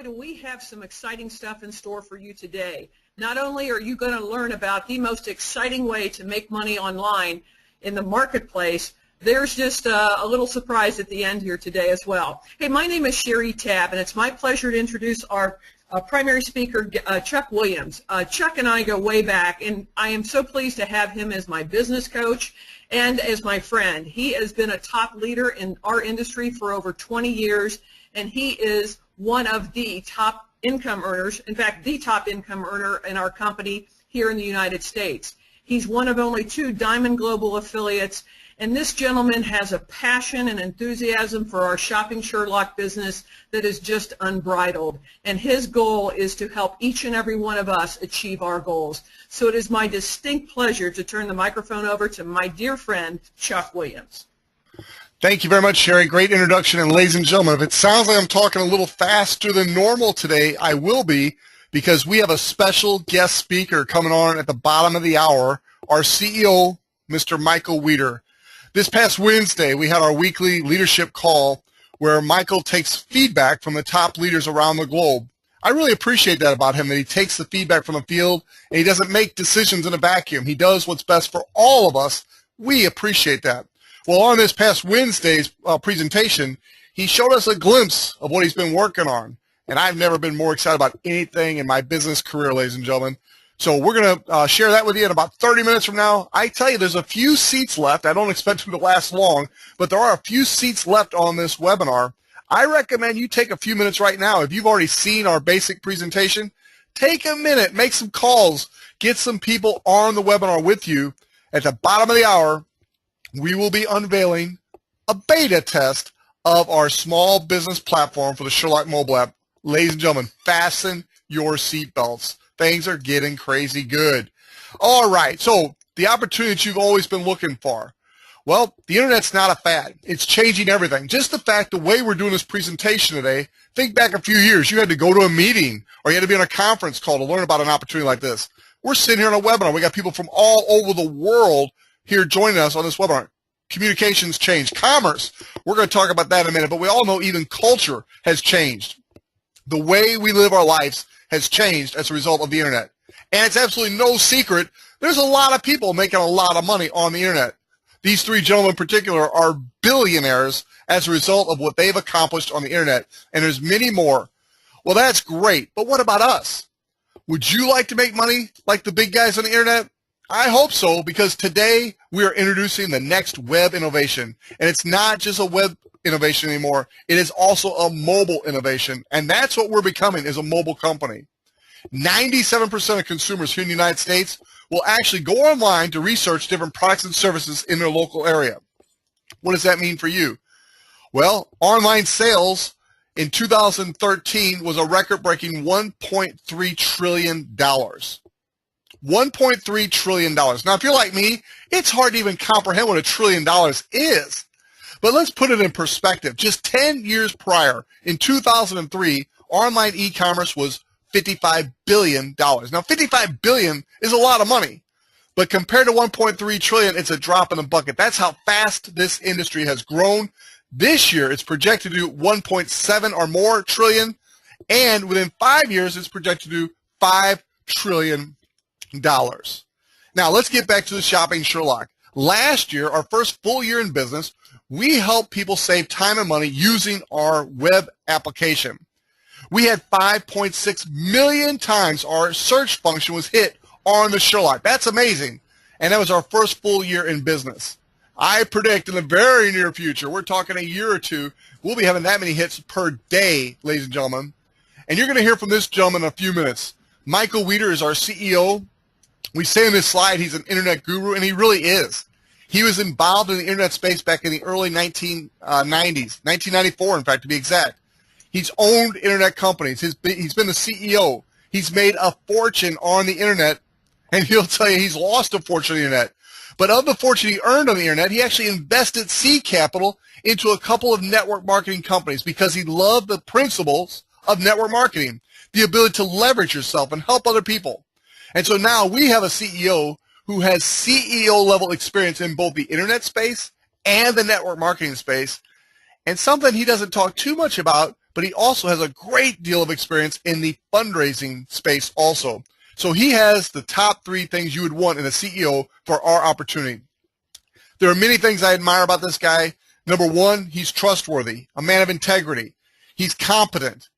boy, do we have some exciting stuff in store for you today. Not only are you going to learn about the most exciting way to make money online in the marketplace, there's just a little surprise at the end here today as well. Hey, my name is Sherry Tabb, and it's my pleasure to introduce our primary speaker, Chuck Williams. Chuck and I go way back, and I am so pleased to have him as my business coach and as my friend. He has been a top leader in our industry for over 20 years, and he is one of the top income earners, in fact, the top income earner in our company here in the United States. He's one of only 2 Diamond Global affiliates, and this gentleman has a passion and enthusiasm for our Shopping Sherlock business that is just unbridled. And his goal is to help each and every one of us achieve our goals. So it is my distinct pleasure to turn the microphone over to my dear friend, Chuck Williams. Thank you very much, Sherry. Great introduction. And ladies and gentlemen, if it sounds like I'm talking a little faster than normal today, I will be, because we have a special guest speaker coming on at the bottom of the hour, our CEO, Mr. Michael Weeder. This past Wednesday, we had our weekly leadership call where Michael takes feedback from the top leaders around the globe. I really appreciate that about him, that he takes the feedback from the field and he doesn't make decisions in a vacuum. He does what's best for all of us. We appreciate that. Well, on this past Wednesday's presentation, he showed us a glimpse of what he's been working on. And I've never been more excited about anything in my business career, ladies and gentlemen. So we're going to share that with you in about 30 minutes from now. I tell you, there's a few seats left. I don't expect them to last long, but there are a few seats left on this webinar. I recommend you take a few minutes right now. If you've already seen our basic presentation, take a minute, make some calls, get some people on the webinar with you. At the bottom of the hour, we will be unveiling a beta test of our small business platform for the Sherlock mobile app. Ladies and gentlemen, fasten your seatbelts. Things are getting crazy good. All right, so the opportunity that you've always been looking for. Well, the internet's not a fad. It's changing everything. Just the fact, the way we're doing this presentation today, think back a few years, you had to go to a meeting or you had to be on a conference call to learn about an opportunity like this. We're sitting here on a webinar. We got people from all over the world here joining us on this webinar. Communications changed. Commerce, we're going to talk about that in a minute, but we all know even culture has changed. The way we live our lives has changed as a result of the internet. And it's absolutely no secret, there's a lot of people making a lot of money on the internet. These 3 gentlemen in particular are billionaires as a result of what they've accomplished on the internet. And there's many more. Well, that's great, but what about us? Would you like to make money like the big guys on the internet? I hope so, because today we are introducing the next web innovation. And it's not just a web innovation anymore. It is also a mobile innovation. And that's what we're becoming, is a mobile company. 97% of consumers here in the United States will actually go online to research different products and services in their local area. What does that mean for you? Well, online sales in 2013 was a record-breaking $1.3 trillion. $1.3 trillion. Now, if you're like me, it's hard to even comprehend what $1 trillion is. But let's put it in perspective. Just 10 years prior, in 2003, online e-commerce was $55 billion. Now, $55 billion is a lot of money. But compared to $1.3 trillion, it's a drop in the bucket. That's how fast this industry has grown. This year, it's projected to do 1.7 or more trillion. And within 5 years, it's projected to do $5 trillion. Now, let's get back to the Shopping Sherlock. Last year, our first full year in business, we helped people save time and money using our web application. We had 5.6 million times our search function was hit on the Sherlock. That's amazing. And that was our first full year in business. I predict in the very near future, we're talking a year or two, we'll be having that many hits per day, ladies and gentlemen. And you're going to hear from this gentleman in a few minutes. Michael Weeder is our CEO. We say in this slide he's an internet guru, and he really is. He was involved in the internet space back in the early 1990s, 1994, in fact, to be exact. He's owned internet companies. He's been the CEO. He's made a fortune on the internet, and he'll tell you he's lost a fortune on the internet. But of the fortune he earned on the internet, he actually invested seed capital into a couple of network marketing companies because he loved the principles of network marketing, the ability to leverage yourself and help other people. And so now we have a CEO who has CEO-level experience in both the internet space and the network marketing space. And something he doesn't talk too much about, but he also has a great deal of experience in the fundraising space also. So he has the top 3 things you would want in a CEO for our opportunity. There are many things I admire about this guy. Number 1, he's trustworthy, a man of integrity. He's competent.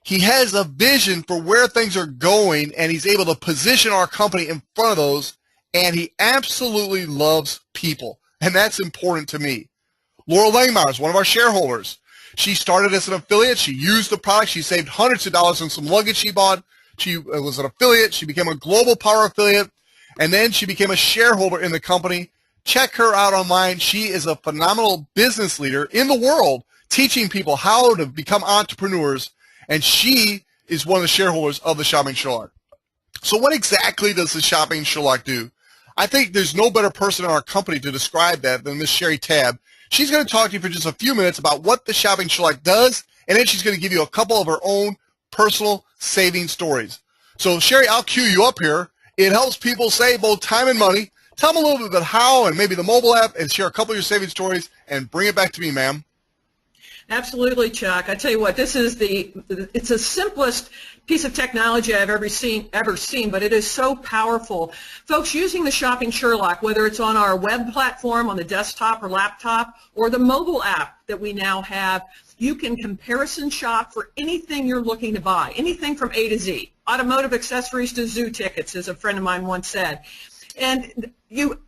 He has a vision for where things are going, and he's able to position our company in front of those, and he absolutely loves people, and that's important to me. Laura Langmeyer is one of our shareholders. She started as an affiliate. She used the product. She saved hundreds of dollars on some luggage she bought. She was an affiliate. She became a Global Power affiliate, and then she became a shareholder in the company. Check her out online. She is a phenomenal business leader in the world, teaching people how to become entrepreneurs, and she is one of the shareholders of the Shopping Sherlock. So what exactly does the Shopping Sherlock do? I think there's no better person in our company to describe that than Miss Sherry Tabb. She's going to talk to you for just a few minutes about what the Shopping Sherlock does, and then she's going to give you a couple of her own personal saving stories. So Sherry, I'll cue you up here. It helps people save both time and money. Tell them a little bit about how and maybe the mobile app, and share a couple of your saving stories, and bring it back to me, ma'am. Absolutely, Chuck. I tell you what, it's the simplest piece of technology I've ever seen, but it is so powerful. Folks, using the Shopping Sherlock, whether it's on our web platform, on the desktop or laptop, or the mobile app that we now have, you can comparison shop for anything you're looking to buy, anything from A to Z, automotive accessories to zoo tickets, as a friend of mine once said. And you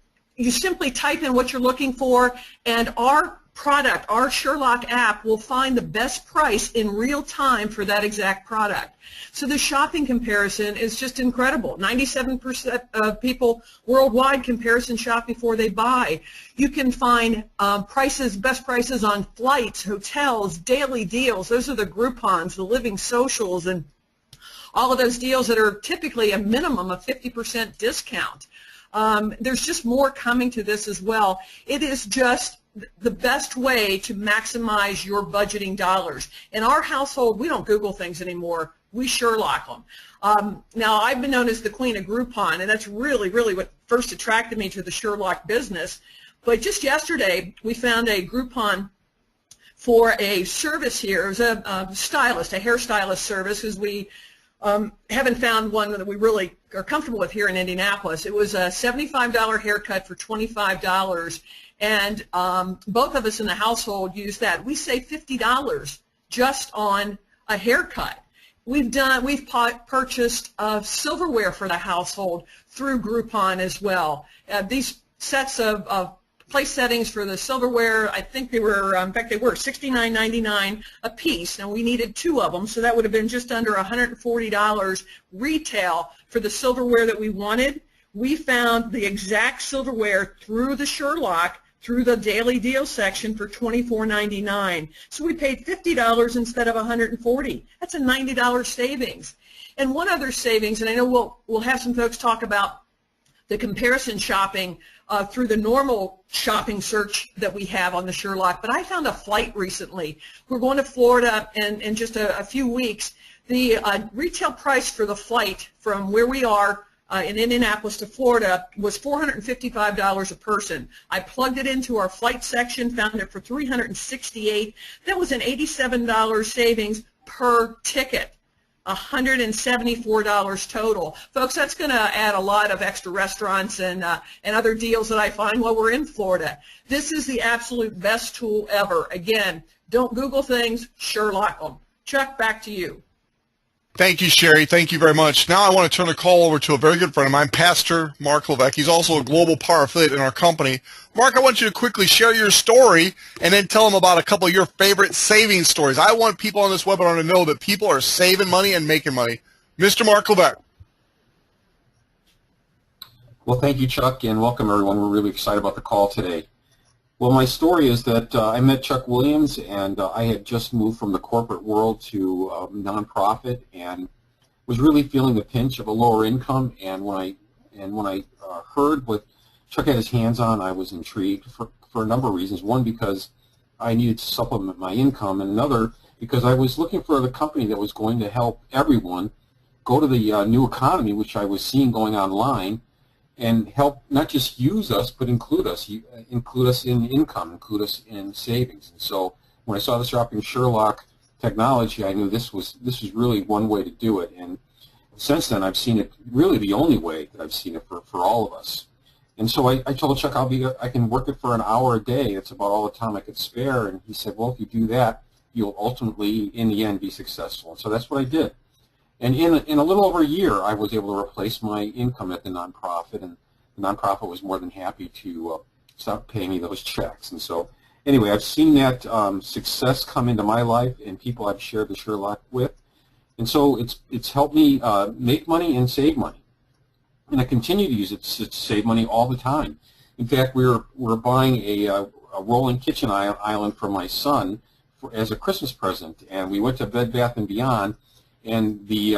simply type in what you're looking for, and our product, our Sherlock app, will find the best price in real time for that exact product. So the shopping comparison is just incredible. 97% of people worldwide comparison shop before they buy. You can find best prices on flights, hotels, daily deals. Those are the Groupons, the Living Socials, and all of those deals that are typically a minimum of 50% discount. There's just more coming to this as well. It is just the best way to maximize your budgeting dollars. In our household, we don't Google things anymore. We Sherlock them. Now, I've been known as the queen of Groupon, and that's really, really what first attracted me to the Sherlock business. But just yesterday, we found a Groupon for a service here. It was a hairstylist service, because we haven't found one that we really are comfortable with here in Indianapolis. It was a $75 haircut for $25, and both of us in the household used that. We saved $50 just on a haircut. We've purchased silverware for the household through Groupon as well. These sets of place settings for the silverware, I think they were, in fact, they were $69.99 a piece. Now, we needed 2 of them, so that would have been just under $140 retail for the silverware that we wanted. We found the exact silverware through the Sherlock, through the daily deal section, for $24.99. So we paid $50 instead of $140. That's a $90 savings. And one other savings, and I know we'll have some folks talk about the comparison shopping through the normal shopping search that we have on the Sherlock, but I found a flight recently. We're going to Florida in just a few weeks. The retail price for the flight from where we are in Indianapolis to Florida was $455 a person. I plugged it into our flight section, found it for $368. That was an $87 savings per ticket. $174 total. Folks, that's going to add a lot of extra restaurants and other deals that I find while we're in Florida. This is the absolute best tool ever. Again, don't Google things, Sherlock them. Chuck, back to you. Thank you, Sherry. Thank you very much. Now I want to turn the call over to a very good friend of mine, Pastor Mark Levesque. He's also a Global Power affiliate in our company. Mark, I want you to quickly share your story and then tell them about a couple of your favorite saving stories. I want people on this webinar to know that people are saving money and making money. Mr. Mark Levesque. Well, thank you, Chuck, and welcome, everyone. We're really excited about the call today. Well, my story is that I met Chuck Williams, and I had just moved from the corporate world to nonprofit, and was really feeling the pinch of a lower income. And when I heard what Chuck had his hands on, I was intrigued for a number of reasons. One, because I needed to supplement my income, and another, because I was looking for a company that was going to help everyone go to the new economy, which I was seeing going online, and help not just use us, but include us in income, include us in savings. And so when I saw the Shopping Sherlock technology, I knew this was really one way to do it. And since then, I've seen it really the only way that I've seen it for all of us. And so I told Chuck I can work it for an hour a day. It's about all the time I could spare. And he said, well, if you do that, you'll ultimately, in the end, be successful. And so that's what I did. And in a little over a year, I was able to replace my income at the nonprofit, and the nonprofit was more than happy to stop paying me those checks. And so anyway, I've seen that success come into my life and people I've shared the Sherlock with. And so it's helped me make money and save money. And I continue to use it to save money all the time. In fact, we're buying a rolling kitchen island for my son as a Christmas present, and we went to Bed Bath & Beyond, and the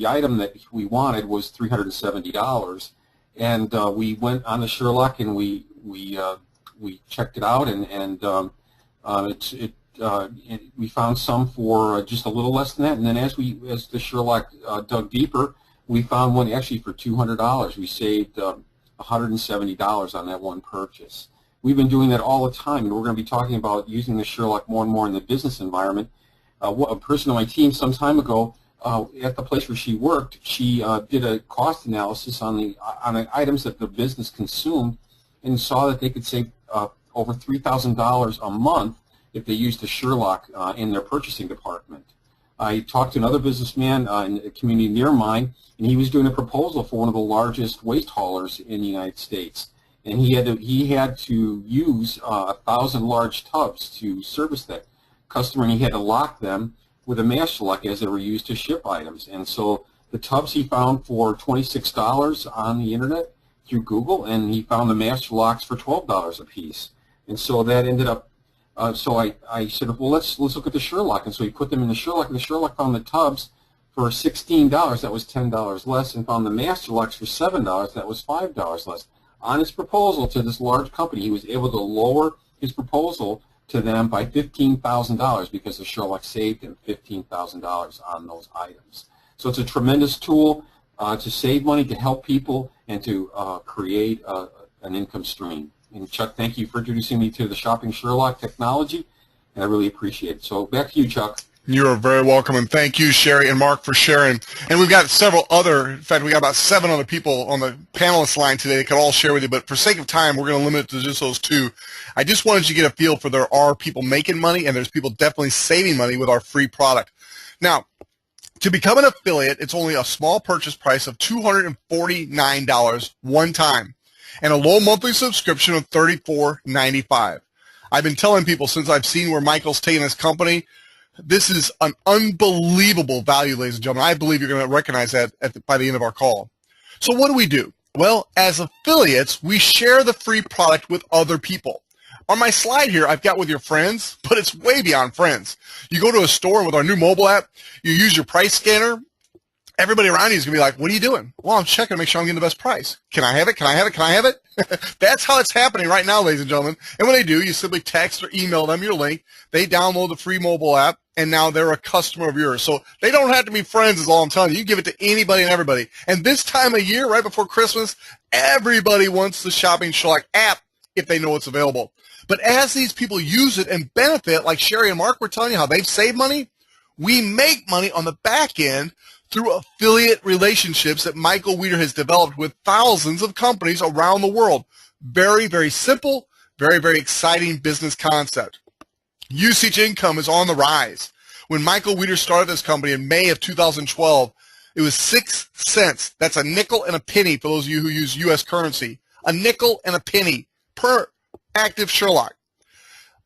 item that we wanted was $370, and we went on the Sherlock and we checked it out, and we found some for just a little less than that, and then as the Sherlock dug deeper, we found one actually for $200. We saved $170 on that one purchase. We've been doing that all the time, and we're going to be talking about using the Sherlock more and more in the business environment. A person on my team some time ago, at the place where she worked, she did a cost analysis on the items that the business consumed, and saw that they could save over $3,000 a month if they used the Sherlock in their purchasing department. I talked to another businessman in a community near mine, and he was doing a proposal for one of the largest waste haulers in the United States. And he had to use 1,000 large tubs to service that customer, and he had to lock them with a master lock as they were used to ship items. And so the tubs he found for $26 on the internet through Google, and he found the master locks for $12 a piece. And so that ended up, so I said, well, let's look at the Sherlock. And so he put them in the Sherlock, and the Sherlock found the tubs for $16, that was $10 less, and found the master locks for $7, that was $5 less. On his proposal to this large company, he was able to lower his proposal to them by $15,000 because the Sherlock saved him $15,000 on those items. So it's a tremendous tool to save money, to help people, and to create an income stream. And Chuck, thank you for introducing me to the Shopping Sherlock technology, and I really appreciate it. So back to you, Chuck. You are very welcome, and thank you, Sherry and Mark, for sharing. And we've got several other, in fact, we got about 7 other people on the panelist line today that could all share with you, but for sake of time, we're going to limit it to just those 2. I just wanted you to get a feel for there are people making money, and there's people definitely saving money with our free product. Now, to become an affiliate, it's only a small purchase price of $249 one time, and a low monthly subscription of $34.95. I've been telling people since I've seen where Michael's taken his company, this is an unbelievable value, ladies and gentlemen. I believe you're going to recognize that by the end of our call. So what do? Well, as affiliates, we share the free product with other people. On my slide here, I've got with your friends, but it's way beyond friends. You go to a store with our new mobile app, you use your price scanner, everybody around you is going to be like, what are you doing? Well, I'm checking to make sure I'm getting the best price. Can I have it? Can I have it? Can I have it? That's how it's happening right now, ladies and gentlemen. And when they do, you simply text or email them your link. They download the free mobile app, and now they're a customer of yours. So they don't have to be friends is all I'm telling you. You give it to anybody and everybody. And this time of year, right before Christmas, everybody wants the Shopping Sherlock app if they know it's available. But as these people use it and benefit, like Sherry and Mark were telling you how they've saved money, we make money on the back end through affiliate relationships that Michael Weeder has developed with thousands of companies around the world. Very, very simple, very, very exciting business concept. Usage income is on the rise. When Michael Weeder started this company in May of 2012, it was 6 cents. That's a nickel and a penny for those of you who use U.S. currency. A nickel and a penny per active Sherlock.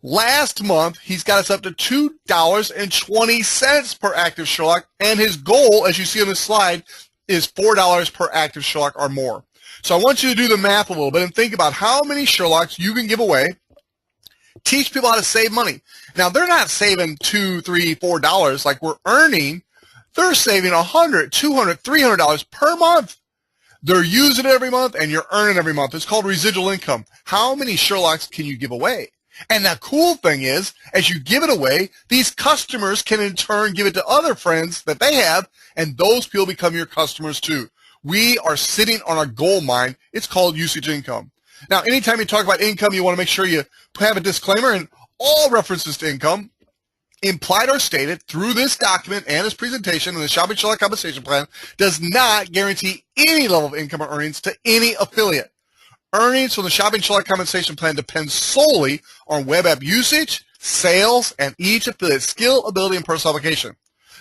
Last month, he's got us up to $2.20 per active Sherlock, and his goal, as you see on this slide, is $4 per active Sherlock or more. So I want you to do the math a little bit and think about how many Sherlocks you can give away. Teach people how to save money. Now, they're not saving $2, $3, $4 like we're earning. They're saving $100, $200, $300 per month. They're using it every month, and you're earning every month. It's called residual income. How many Sherlocks can you give away? And the cool thing is, as you give it away, these customers can in turn give it to other friends that they have, and those people become your customers too. We are sitting on a gold mine. It's called usage income. Now, anytime you talk about income, you want to make sure you have a disclaimer, and all references to income implied or stated through this document and this presentation and the Shopping Sherlock compensation plan does not guarantee any level of income or earnings to any affiliate. Earnings from the Shopping Sherlock compensation plan depend solely on web app usage, sales, and each affiliate's skill, ability, and personal application.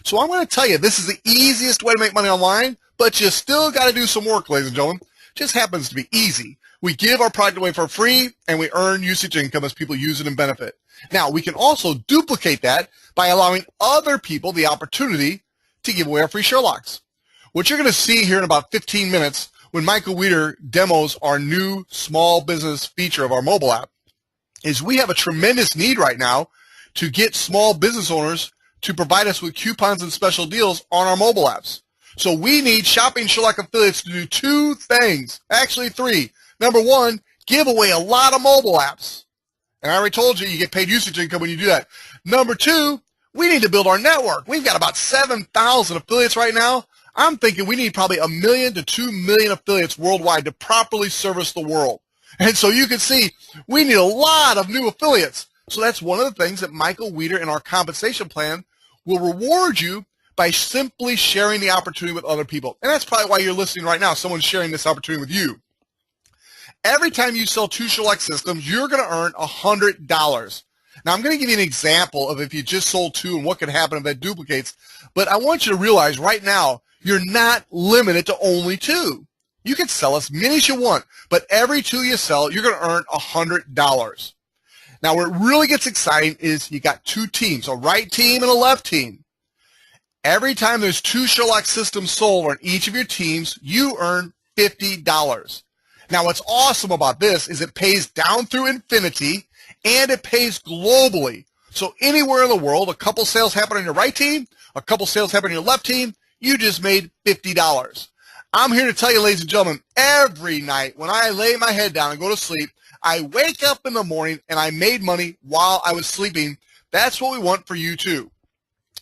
So I'm going to tell you, this is the easiest way to make money online, but you still got to do some work, ladies and gentlemen. Just happens to be easy. We give our product away for free, and we earn usage income as people use it and benefit. Now, we can also duplicate that by allowing other people the opportunity to give away our free Sherlocks. What you're going to see here in about 15 minutes when Michael Weeder demos our new small business feature of our mobile app is we have a tremendous need right now to get small business owners to provide us with coupons and special deals on our mobile apps. So we need Shopping Sherlock affiliates to do two things, actually three. Number one, give away a lot of mobile apps. And I already told you get paid usage income when you do that. Number two, we need to build our network. We've got about 7,000 affiliates right now. I'm thinking we need probably 1 million to 2 million affiliates worldwide to properly service the world. And so you can see we need a lot of new affiliates. So that's one of the things that Michael Weeder in our compensation plan will reward you by simply sharing the opportunity with other people. And that's probably why you're listening right now. Someone's sharing this opportunity with you. Every time you sell 2 Sherlock systems, you're going to earn $100. Now, I'm going to give you an example of if you just sold 2 and what could happen if that duplicates. But I want you to realize right now, you're not limited to only 2. You can sell as many as you want, but every 2 you sell, you're going to earn $100. Now, where it really gets exciting is you got 2 teams, a right team and a left team. Every time there's 2 Sherlock systems sold on each of your teams, you earn $50. Now, what's awesome about this is it pays down through infinity, and it pays globally. So anywhere in the world, a couple sales happen on your right team, a couple sales happen on your left team, you just made $50. I'm here to tell you, ladies and gentlemen, every night when I lay my head down and go to sleep, I wake up in the morning and I made money while I was sleeping. That's what we want for you too.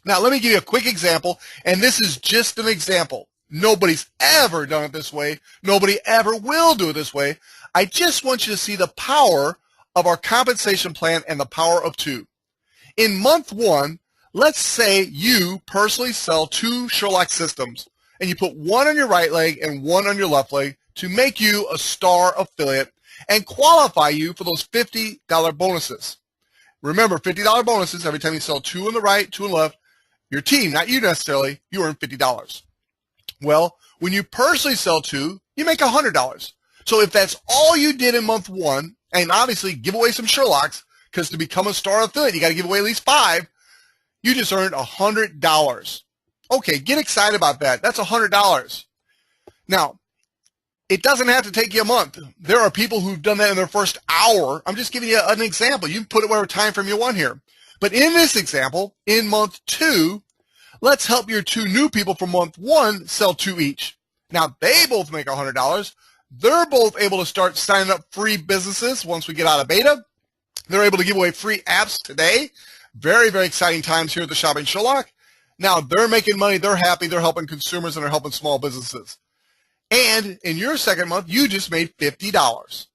Now, let me give you a quick example, and this is just an example. Nobody's ever done it this way. Nobody ever will do it this way. I just want you to see the power of our compensation plan and the power of 2. In month 1, let's say you personally sell 2 Sherlock systems, and you put 1 on your right leg and 1 on your left leg to make you a star affiliate and qualify you for those $50 bonuses. Remember, $50 bonuses every time you sell 2 on the right, 2 on the left. Your team, not you necessarily, you earn $50. Well, when you personally sell 2, you make $100. So if that's all you did in month 1, and obviously give away some Sherlocks, because to become a star affiliate, you got to give away at least 5, you just earned $100. Okay, get excited about that. That's $100. Now, it doesn't have to take you a month. There are people who've done that in their first hour. I'm just giving you an example. You can put it whatever time frame you want here. But in this example, in month 2, let's help your 2 new people from month 1 sell 2 each. Now, they both make $100. They're both able to start signing up free businesses once we get out of beta. They're able to give away free apps today. Very, very exciting times here at the Shopping Sherlock. Now, they're making money. They're happy. They're helping consumers, and they're helping small businesses. And in your second month, you just made $50.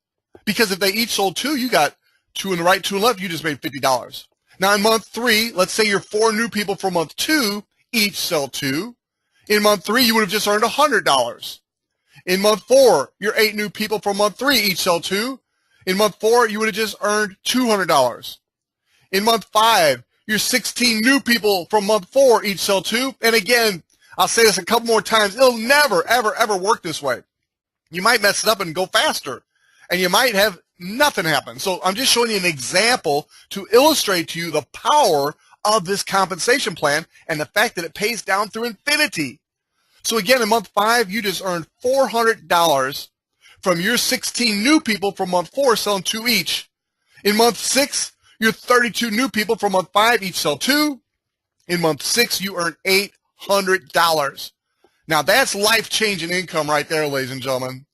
Because if they each sold 2, you got 2 on the right, 2 on the left, you just made $50. Now, in month 3, let's say your 4 new people from month 2 each sell 2. In month 3, you would have just earned $100. In month 4, your 8 new people from month 3 each sell 2. In month 4, you would have just earned $200. In month 5, your 16 new people from month 4 each sell 2. And again, I'll say this a couple more times. It'll never, ever, ever work this way. You might mess it up and go faster, and you might have nothing happen. So I'm just showing you an example to illustrate to you the power of this compensation plan and the fact that it pays down through infinity. So again, in month 5, you just earned $400 from your 16 new people from month 4 selling 2 each. In month 6, your 32 new people from month 5 each sell 2. In month 6, you earn $800. Now that's life-changing income right there, ladies and gentlemen.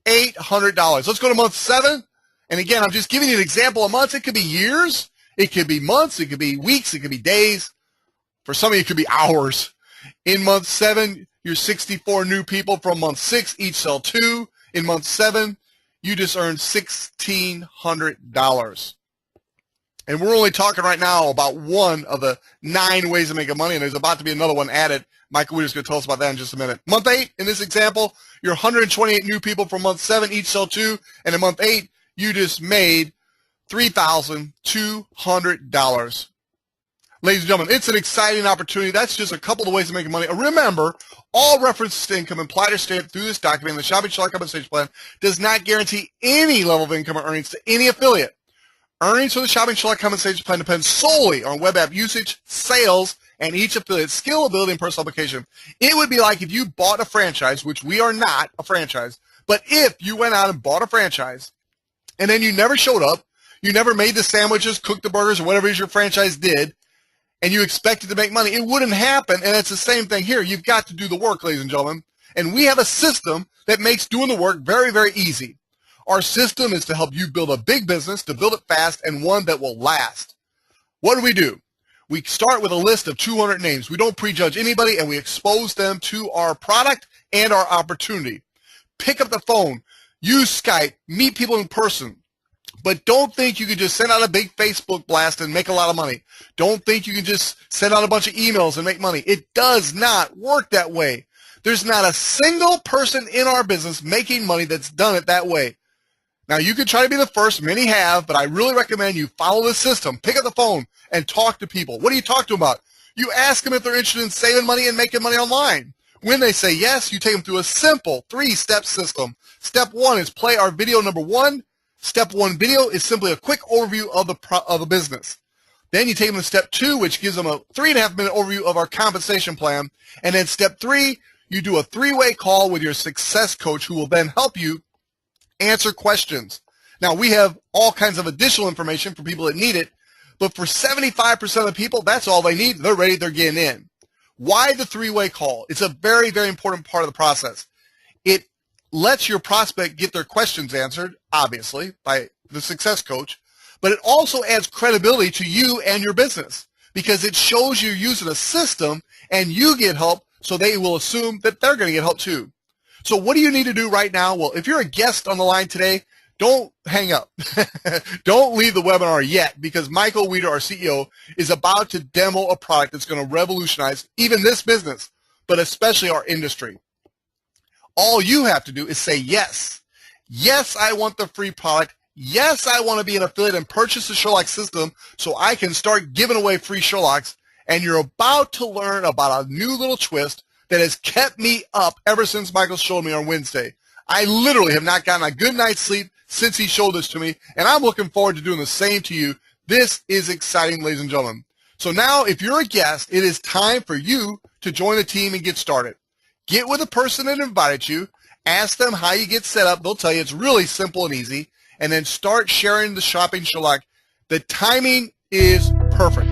$800. Let's go to month 7. And again, I'm just giving you an example of months. It could be years. It could be months. It could be weeks. It could be days. For some of you, it could be hours. In month 7, your 64 new people from month 6 each sell 2. In month 7, you just earned $1,600. And we're only talking right now about one of the 9 ways of making money, and there's about to be another one added. Michael Weeder's going to tell us about that in just a minute. Month 8, in this example, you're 128 new people from month 7, each sell 2, and in month 8, you just made $3,200. Ladies and gentlemen, it's an exciting opportunity. That's just a couple of ways of making money. Remember, all references to income implied or stated through this document, the Shopping Sherlock Compensation Plan, does not guarantee any level of income or earnings to any affiliate. Earnings for the Shopping Sherlock Compensation Plan depend solely on web app usage, sales, and each affiliate's skill, ability, and personal application. It would be like if you bought a franchise, which we are not a franchise, but if you went out and bought a franchise, and then you never showed up, you never made the sandwiches, cooked the burgers, or whatever it is your franchise did, and you expected to make money, it wouldn't happen, and it's the same thing here. You've got to do the work, ladies and gentlemen, and we have a system that makes doing the work very, very easy. Our system is to help you build a big business, to build it fast, and one that will last. What do? We start with a list of 200 names. We don't prejudge anybody, and we expose them to our product and our opportunity. Pick up the phone, use Skype, meet people in person. But don't think you can just send out a big Facebook blast and make a lot of money. Don't think you can just send out a bunch of emails and make money. It does not work that way. There's not a single person in our business making money that's done it that way. Now, you can try to be the first. Many have, but I really recommend you follow this system. Pick up the phone and talk to people. What do you talk to them about? You ask them if they're interested in saving money and making money online. When they say yes, you take them through a simple 3-step system. Step 1 is play our video number 1. Step 1 video is simply a quick overview of the business. Then you take them to step 2, which gives them a 3.5-minute overview of our compensation plan. And then step 3, you do a 3-way call with your success coach who will then help you answer questions. Now, we have all kinds of additional information for people that need it, but for 75% of the people, that's all they need. They're ready. They're getting in. Why the 3-way call? It's a very, very important part of the process. It lets your prospect get their questions answered, obviously, by the success coach, but it also adds credibility to you and your business because it shows you're using a system and you get help, so they will assume that they're going to get help too. So what do you need to do right now? Well, if you're a guest on the line today, don't hang up. Don't leave the webinar yet because Michael Weeder, our CEO, is about to demo a product that's going to revolutionize even this business, but especially our industry. All you have to do is say yes. Yes, I want the free product. Yes, I want to be an affiliate and purchase the Sherlock system so I can start giving away free Sherlocks. And you're about to learn about a new little twist that has kept me up ever since Michael showed me on Wednesday. I literally have not gotten a good night's sleep since he showed this to me, and I'm looking forward to doing the same to you. This is exciting, ladies and gentlemen. So now, if you're a guest, it is time for you to join the team and get started. Get with the person that invited you. Ask them how you get set up. They'll tell you it's really simple and easy. And then start sharing the Shopping Sherlock. The timing is perfect.